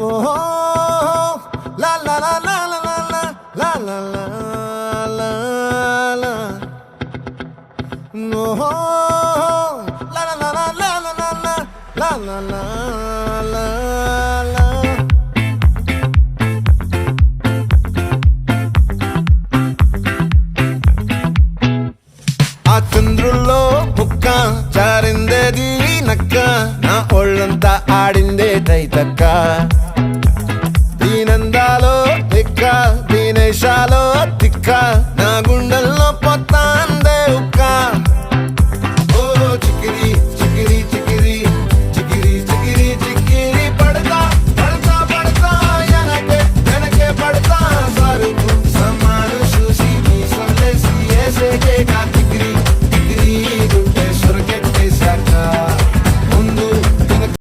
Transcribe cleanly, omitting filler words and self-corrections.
ఓహో లా లా లా లా లా లా లా లా లా లా ఓహో లా లా లా లా లా లా లా లా లా లా లా ఆ చంద్రుల్లో ముక్క జారిందేది నక్క నా ఒళ్ళంతా ఆడిందే తైతక్క